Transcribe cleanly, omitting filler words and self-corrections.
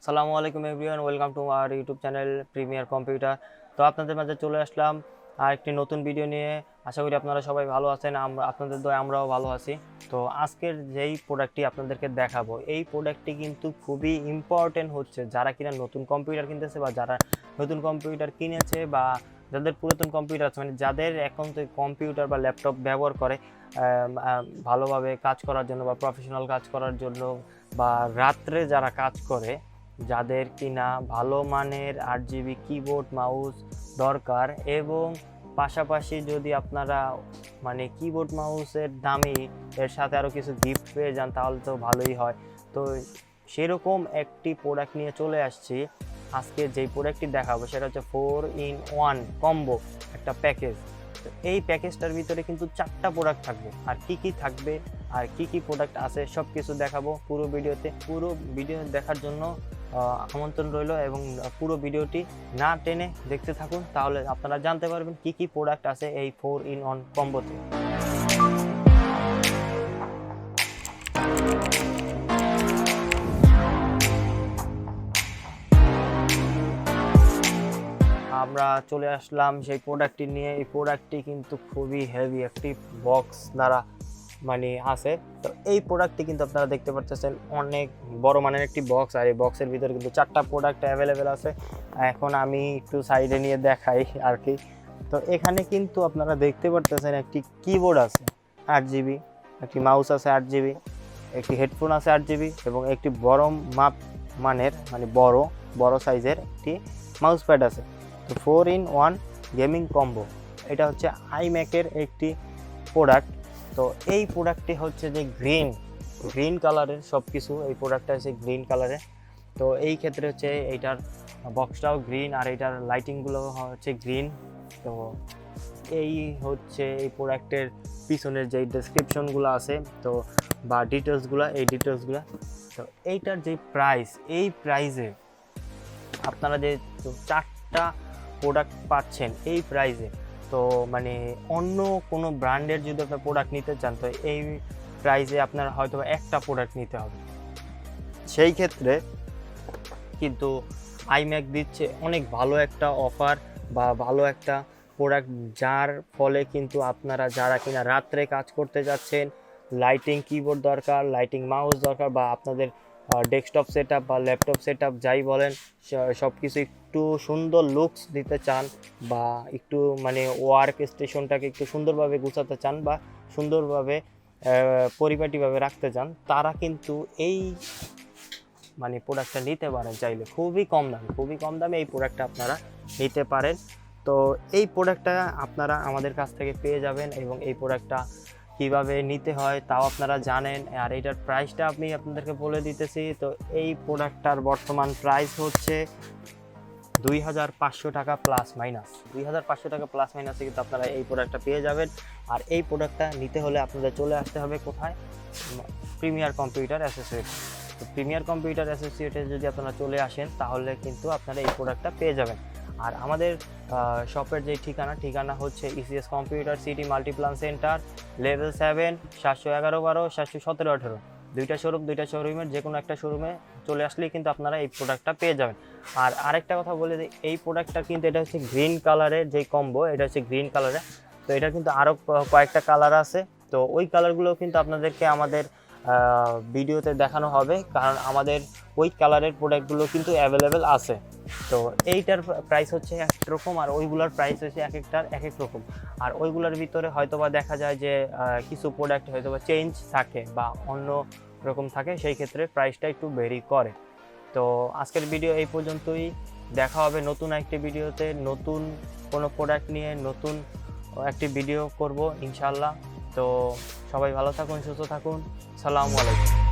আসসালামু আলাইকুম everyone, welcome to our YouTube channel premier computer. তো আপনাদের মাঝে চলে আসলাম আর একটি নতুন ভিডিও নিয়ে। আশা করি আপনারা সবাই ভালো আছেন, আপনাদের দয়া আমরাও ভালো আছি। তো আজকের যেই প্রোডাক্টটি আপনাদেরকে দেখাবো, এই প্রোডাক্টটি কিন্তু খুবই ইম্পর্টেন্ট হচ্ছে যারা কিনা নতুন কম্পিউটার কিনতেছে বা যারা নতুন কম্পিউটার কিনেছে বা যাদের পুরাতন কম্পিউটার আছে, মানে যাদের এখন তো কম্পিউটার বা ল্যাপটপ ব্যবহার করে ভালোভাবে কাজ করার জন্য বা প্রফেশনাল কাজ করার জন্য, বা রাত্রে যারা কাজ করে, যাদের কিনা ভালো মানের 8GB কিবোর্ড মাউস দরকার, এবং পাশাপাশি যদি আপনারা মানে কিবোর্ড মাউসের দামি এর সাথে আরও কিছু গিফট পেয়ে যান তাহলে তো ভালোই হয়। তো সেরকম একটি প্রোডাক্ট নিয়ে চলে আসছি। আজকে যেই প্রোডাক্টটি দেখাবো সেটা হচ্ছে 4-in-1 কম্বো একটা প্যাকেজ। তো এই প্যাকেজটার ভিতরে কিন্তু 4টা প্রোডাক্ট থাকবে, আর কি কি থাকবে আর কি কি প্রোডাক্ট আছে সব কিছু দেখাবো পুরো ভিডিওতে। পুরো ভিডিও দেখার জন্য আমন্ত্রণ রইল, এবং পুরো ভিডিওটি না টেনে দেখতে থাকুন, তাহলে আপনারা জানতে পারবেন কি কি প্রোডাক্ট আছে এই 4-in-1 কম্বোতে। আমরা চলে আসলাম সেই প্রোডাক্টটি নিয়ে। এই প্রোডাক্টটি কিন্তু খুবই হেভি একটি বক্স দ্বারা মানে আছে। তো এই প্রোডাক্টটি কিন্তু আপনারা দেখতে পাচ্ছেন অনেক বড় মানের একটি বক্স, আর এই বক্সের ভিতরে কিন্তু 4টা প্রোডাক্ট অ্যাভেলেবেল আছে। এখন আমি একটু সাইডে নিয়ে দেখাই আর কি। তো এখানে কিন্তু আপনারা দেখতে পাচ্ছেন একটি কিবোর্ড আছে 8GB, একটি মাউস আছে 8GB, একটি হেডফোন আছে 8GB, এবং একটি বড় মাপ মানের মানে বড় সাইজের একটি মাউস প্যাড আছে। তো 4-in-1 গেমিং কম্বো, এটা হচ্ছে আইম্যাকের একটি প্রোডাক্ট। তো এই প্রোডাক্টটি হচ্ছে যে গ্রিন কালারের সব কিছু, এই প্রোডাক্টটা হচ্ছে গ্রিন কালারের। তো এই ক্ষেত্রে হচ্ছে এইটার বক্সটাও গ্রিন, আর এইটার লাইটিংগুলো হচ্ছে গ্রিন। তো এই হচ্ছে এই প্রোডাক্টের পিছনের যেই ডেসক্রিপশনগুলো আছে তো বা ডিটেলসগুলো, এই ডিটেলসগুলো। তো এইটার যে প্রাইস, এই প্রাইসে আপনারা যে 4টা প্রোডাক্ট পাচ্ছেন এই প্রাইসে, তো মানে অন্য কোনো ব্র্যান্ডের যদি আপনার প্রোডাক্ট নিতে চান তো এই প্রাইসে আপনার হয়তো একটা প্রোডাক্ট নিতে হবে। সেই ক্ষেত্রে কিন্তু আইম্যাক দিচ্ছে অনেক ভালো একটা অফার বা ভালো একটা প্রোডাক্ট, যার ফলে কিন্তু আপনারা যারা কিনা রাত্রে কাজ করতে যাচ্ছেন, লাইটিং কিবোর্ড দরকার, লাইটিং মাউস দরকার, বা আপনাদের ডেস্কটপ সেটআপ বা ল্যাপটপ সেটআপ যাই বলেন, সব কিছু একটু সুন্দর লুকস দিতে চান, বা একটু মানে ওয়ার্ক স্টেশনটাকে একটু সুন্দরভাবে গুছাতে চান, বা সুন্দরভাবে পরিপাটিভাবে রাখতে চান, তারা কিন্তু এই মানে প্রোডাক্টটা নিতে পারেন চাইলে। খুবই কম দামে এই প্রোডাক্টটা আপনারা নিতে পারেন। তো এই প্রোডাক্টটা আপনারা আমাদের কাছ থেকে পেয়ে যাবেন, এবং এই প্রোডাক্টটা কিভাবে নিতে হয় তাও আপনারা জানেন, আর এটার প্রাইসটা আমি আপনাদেরকে বলে দিতেছি। তো এই প্রোডাক্টটার বর্তমান প্রাইস হচ্ছে 2500 টাকা প্লাস মাইনাস। 2500 টাকা প্লাস মাইনাসে কিন্তু আপনারা এই প্রোডাক্টটা পেয়ে যাবেন। আর এই প্রোডাক্টটা নিতে হলে আপনাদের চলে আসতে হবে কোথায়? Premier computer associate. তো প্রিমিয়ার কম্পিউটার অ্যাসোসিয়েটে যদি আপনারা চলে আসেন তাহলে কিন্তু আপনারা এই প্রোডাক্টটা পেয়ে যাবেন। আর আমাদের শপের যে ঠিকানা হচ্ছে ECS computer city Multiplan centre, level 7, 711-12, 717-18, দুইটা শোরুমের যে কোনো একটা শোরুমে চলে আসলেই কিন্তু আপনারা এই প্রোডাক্টটা পেয়ে যাবেন। আর আরেকটা কথা বলে দিই, এই প্রোডাক্টটা কিন্তু এটা হচ্ছে গ্রিন কালারের যেই কম্বো, এটা হচ্ছে গ্রিন কালারের। তো এটা কিন্তু আরও কয়েকটা কালার আছে, তো ওই কালারগুলো কিন্তু আপনাদেরকে আমাদের ভিডিওতে দেখানো হবে, কারণ আমাদের ওই কালারের প্রোডাক্টগুলো কিন্তু অ্যাভেলেবেল আছে। তো এইটার প্রাইস হচ্ছে একরকম, আর ওইগুলোর প্রাইস হচ্ছে এক একটার এক এক রকম। আর ওইগুলোর ভিতরে হয়তোবা দেখা যায় যে কিছু প্রোডাক্ট হয়তোবা চেঞ্জ থাকে বা অন্য রকম থাকে, সেই ক্ষেত্রে প্রাইসটা একটু ভেরি করে। তো আজকের ভিডিও এই পর্যন্তই, দেখা হবে নতুন একটি ভিডিওতে, নতুন কোনো প্রোডাক্ট নিয়ে নতুন একটি ভিডিও করব ইনশাল্লাহ। তো সবাই ভালো থাকুন, সুস্থ থাকুন, আসসালামু আলাইকুম।